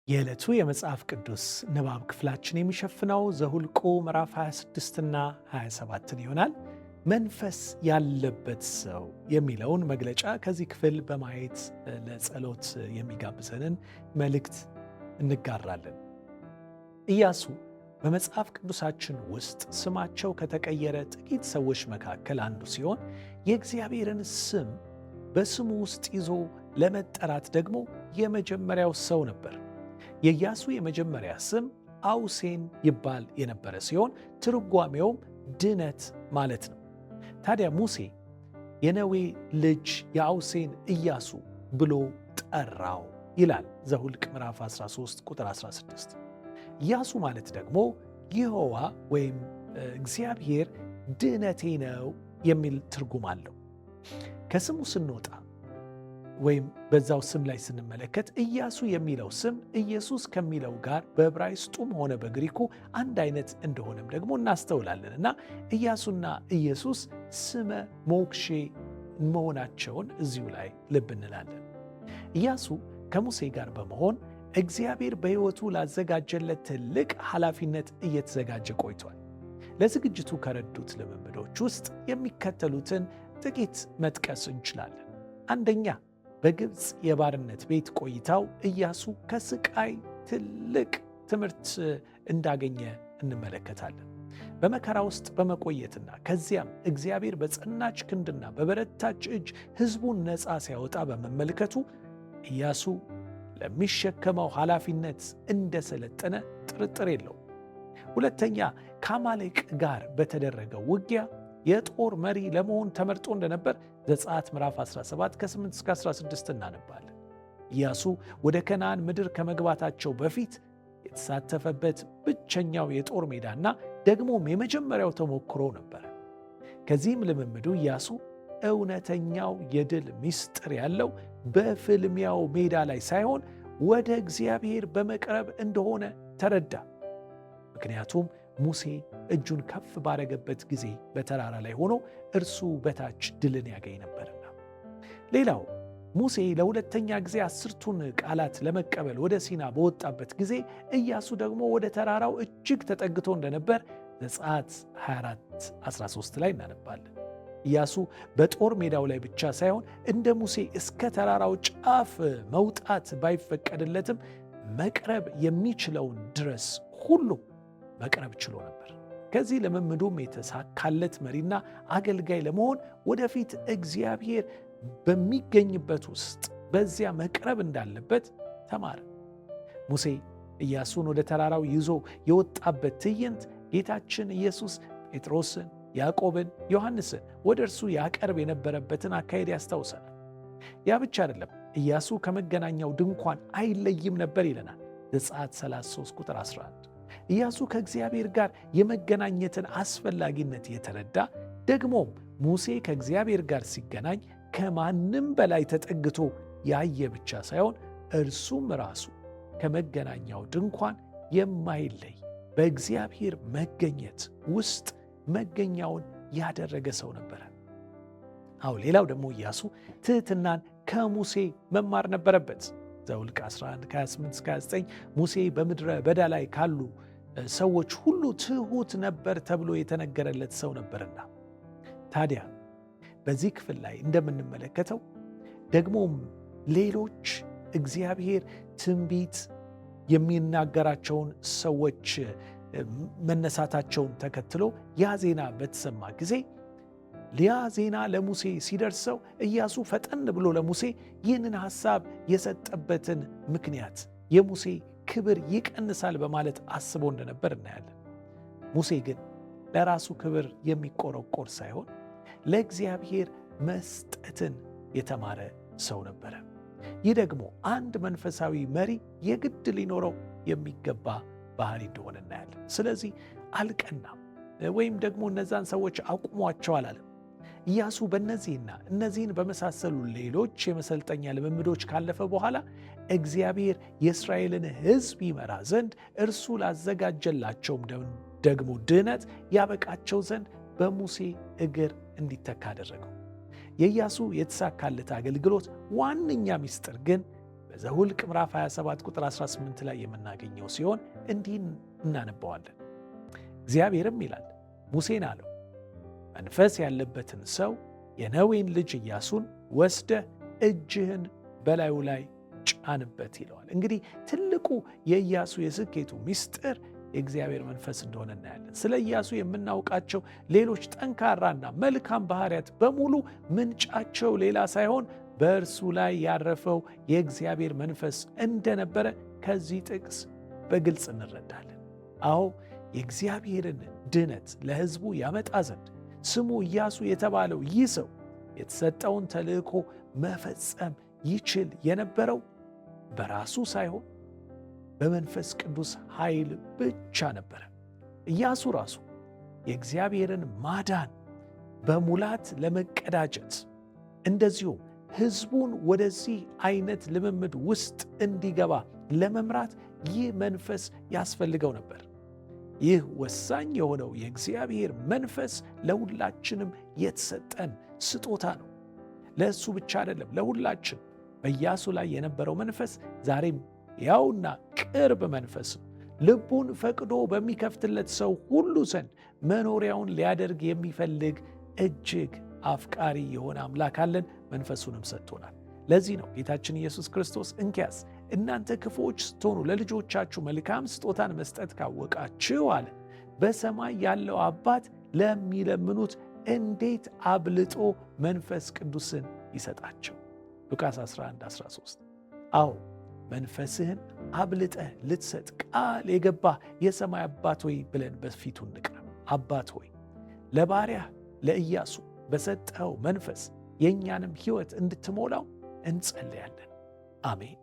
የዕለቱ የመጽሐፍ ቅዱስ ንባብ ክፍላችን የሚሸፍነው ዘኍልቍ ምዕራፍ 26ና 27ን ይሆናል። መንፈስ ያለበት ሰው የሚለውን መግለጫ ከዚህ ክፍል በማየት ለጸሎት የሚጋብዘንን መልእክት እንጋራለን። ኢያሱ በመጽሐፍ ቅዱሳችን ውስጥ ስማቸው ከተቀየረ ጥቂት ሰዎች መካከል አንዱ ሲሆን የእግዚአብሔርን ስም በስሙ ውስጥ ይዞ ለመጠራት ደግሞ የመጀመሪያው ሰው ነበር። የኢያሱ የመጀመሪያ ስም አውሴን ይባል የነበረ ሲሆን ትርጓሜውም ድነት ማለት ነው። ታዲያ ሙሴ የነዌ ልጅ የአውሴን ኢያሱ ብሎ ጠራው ይላል ዘኍልቍ ምዕራፍ 13 ቁጥር 16። ኢያሱ ማለት ደግሞ ይሖዋ ወይም እግዚአብሔር ድነቴ ነው የሚል ትርጉም አለው። ከስሙ ስንወጣ ወይም በዛው ስም ላይ ስንመለከት ኢያሱ የሚለው ስም ኢየሱስ ከሚለው ጋር በዕብራይስጡም ሆነ በግሪኩ አንድ አይነት እንደሆነም ደግሞ እናስተውላለን እና ኢያሱና ኢየሱስ ስመ ሞክሼ መሆናቸውን እዚሁ ላይ ልብ እንላለን። ኢያሱ ከሙሴ ጋር በመሆን እግዚአብሔር በሕይወቱ ላዘጋጀለት ትልቅ ኃላፊነት እየተዘጋጀ ቆይቷል። ለዝግጅቱ ከረዱት ልምምዶች ውስጥ የሚከተሉትን ጥቂት መጥቀስ እንችላለን። አንደኛ፣ በግብፅ የባርነት ቤት ቆይታው ኢያሱ ከስቃይ ትልቅ ትምህርት እንዳገኘ እንመለከታለን። በመከራ ውስጥ በመቆየትና ከዚያም እግዚአብሔር በጸናች ክንድና በበረታች እጅ ሕዝቡን ነፃ ሲያወጣ በመመልከቱ ኢያሱ ለሚሸከመው ኃላፊነት እንደሰለጠነ ጥርጥር የለውም። ሁለተኛ፣ ከአማሌቅ ጋር በተደረገው ውጊያ የጦር መሪ ለመሆን ተመርጦ እንደነበር ዘጸአት ምዕራፍ 17 ከ8-16 እናነባለን። ኢያሱ ወደ ከነዓን ምድር ከመግባታቸው በፊት የተሳተፈበት ብቸኛው የጦር ሜዳና ደግሞም የመጀመሪያው ተሞክሮ ነበረ። ከዚህም ልምምዱ ኢያሱ እውነተኛው የድል ምስጢር ያለው በፍልሚያው ሜዳ ላይ ሳይሆን ወደ እግዚአብሔር በመቅረብ እንደሆነ ተረዳ። ምክንያቱም ሙሴ እጁን ከፍ ባረገበት ጊዜ በተራራ ላይ ሆኖ እርሱ በታች ድልን ያገኝ ነበርና። ሌላው ሙሴ ለሁለተኛ ጊዜ 10ቱን ቃላት ለመቀበል ወደ ሲና በወጣበት ጊዜ ኢያሱ ደግሞ ወደ ተራራው እጅግ ተጠግቶ እንደነበር ዘጸአት 24:13 ላይ እናነባለን። ኢያሱ በጦር ሜዳው ላይ ብቻ ሳይሆን እንደ ሙሴ እስከ ተራራው ጫፍ መውጣት ባይፈቀድለትም መቅረብ የሚችለውን ድረስ ሁሉ መቅረብ ችሎ ነበር። ከዚህ ልምምዱም የተሳካለት መሪና አገልጋይ ለመሆን ወደፊት እግዚአብሔር በሚገኝበት ውስጥ በዚያ መቅረብ እንዳለበት ተማረ። ሙሴ ኢያሱን ወደ ተራራው ይዞ የወጣበት ትዕይንት ጌታችን ኢየሱስ ጴጥሮስን፣ ያዕቆብን፣ ዮሐንስን ወደ እርሱ ያቀርብ የነበረበትን አካሄድ ያስታውሰናል። ያ ብቻ አይደለም፣ ኢያሱ ከመገናኛው ድንኳን አይለይም ነበር ይለናል ዘጸአት 33 ቁጥር 11። ኢያሱ ከእግዚአብሔር ጋር የመገናኘትን አስፈላጊነት የተረዳ ደግሞም ሙሴ ከእግዚአብሔር ጋር ሲገናኝ ከማንም በላይ ተጠግቶ ያየ ብቻ ሳይሆን እርሱም ራሱ ከመገናኛው ድንኳን የማይለይ በእግዚአብሔር መገኘት ውስጥ መገኛውን ያደረገ ሰው ነበረ። ሌላው ደግሞ ኢያሱ ትሕትናን ከሙሴ መማር ነበረበት። ዘኍልቍ 11 ከ28-29 ሙሴ በምድረ በዳ ላይ ካሉ ሰዎች ሁሉ ትሑት ነበር ተብሎ የተነገረለት ሰው ነበርና። ታዲያ በዚህ ክፍል ላይ እንደምንመለከተው ደግሞም ሌሎች እግዚአብሔር ትንቢት የሚናገራቸውን ሰዎች መነሳታቸውን ተከትሎ ያ ዜና በተሰማ ጊዜ ያ ዜና ለሙሴ ሲደርሰው ኢያሱ ፈጠን ብሎ ለሙሴ ይህንን ሐሳብ የሰጠበትን ምክንያት የሙሴ ክብር ይቀንሳል በማለት አስቦ እንደነበር እናያለን። ሙሴ ግን ለራሱ ክብር የሚቆረቆር ሳይሆን ለእግዚአብሔር መስጠትን የተማረ ሰው ነበረ። ይህ ደግሞ አንድ መንፈሳዊ መሪ የግድ ሊኖረው የሚገባ ባህሪ እንደሆነ እናያለን። ስለዚህ አልቀናም ወይም ደግሞ እነዛን ሰዎች አቁሟቸው አላለም። ኢያሱ በእነዚህና እነዚህን በመሳሰሉ ሌሎች የመሰልጠኛ ልምምዶች ካለፈ በኋላ እግዚአብሔር የእስራኤልን ሕዝብ ይመራ ዘንድ እርሱ ላዘጋጀላቸውም ደግሞ ድነት ያበቃቸው ዘንድ በሙሴ እግር እንዲተካ አደረገው። የኢያሱ የተሳካለት አገልግሎት ዋነኛ ምስጢር ግን በዘኍልቍ ምዕራፍ 27 ቁጥር 18 ላይ የምናገኘው ሲሆን እንዲህ እናነባዋለን። እግዚአብሔርም ይላል ሙሴን አለው፣ መንፈስ ያለበትን ሰው የነዌን ልጅ ኢያሱን ወስደህ እጅህን በላዩ ላይ ጫንበት ይለዋል። እንግዲህ ትልቁ የኢያሱ የስኬቱ ምስጢር የእግዚአብሔር መንፈስ እንደሆነ እናያለን። ስለ ኢያሱ የምናውቃቸው ሌሎች ጠንካራና መልካም ባህሪያት በሙሉ ምንጫቸው ሌላ ሳይሆን በእርሱ ላይ ያረፈው የእግዚአብሔር መንፈስ እንደነበረ ከዚህ ጥቅስ በግልጽ እንረዳለን። አዎ የእግዚአብሔርን ድነት ለሕዝቡ ያመጣ ዘንድ ስሙ ኢያሱ የተባለው ይህ ሰው የተሰጠውን ተልእኮ መፈጸም ይችል የነበረው በራሱ ሳይሆን በመንፈስ ቅዱስ ኃይል ብቻ ነበረ። ኢያሱ ራሱ የእግዚአብሔርን ማዳን በሙላት ለመቀዳጀት እንደዚሁም ሕዝቡን ወደዚህ አይነት ልምምድ ውስጥ እንዲገባ ለመምራት ይህ መንፈስ ያስፈልገው ነበር። ይህ ወሳኝ የሆነው የእግዚአብሔር መንፈስ ለሁላችንም የተሰጠን ስጦታ ነው። ለእሱ ብቻ አይደለም፣ ለሁላችን። በኢያሱ ላይ የነበረው መንፈስ ዛሬም ያውና ቅርብ መንፈስ ነው። ልቡን ፈቅዶ በሚከፍትለት ሰው ሁሉ ዘንድ መኖሪያውን ሊያደርግ የሚፈልግ እጅግ አፍቃሪ የሆነ አምላክ አለን። መንፈሱንም ሰጥቶናል። ለዚህ ነው ጌታችን ኢየሱስ ክርስቶስ እንኪያስ እናንተ ክፉዎች ስትሆኑ ለልጆቻችሁ መልካም ስጦታን መስጠት ካወቃችሁ አለ፣ በሰማይ ያለው አባት ለሚለምኑት እንዴት አብልጦ መንፈስ ቅዱስን ይሰጣቸው። ሉቃስ 11:13። አዎ መንፈስህን አብልጠህ ልትሰጥ ቃል የገባህ የሰማይ አባት ሆይ ብለን በፊቱ እንቅረብ። አባት ሆይ ለባሪያህ ለኢያሱ በሰጠኸው መንፈስ የእኛንም ሕይወት እንድትሞላው እንጸልያለን። አሜን።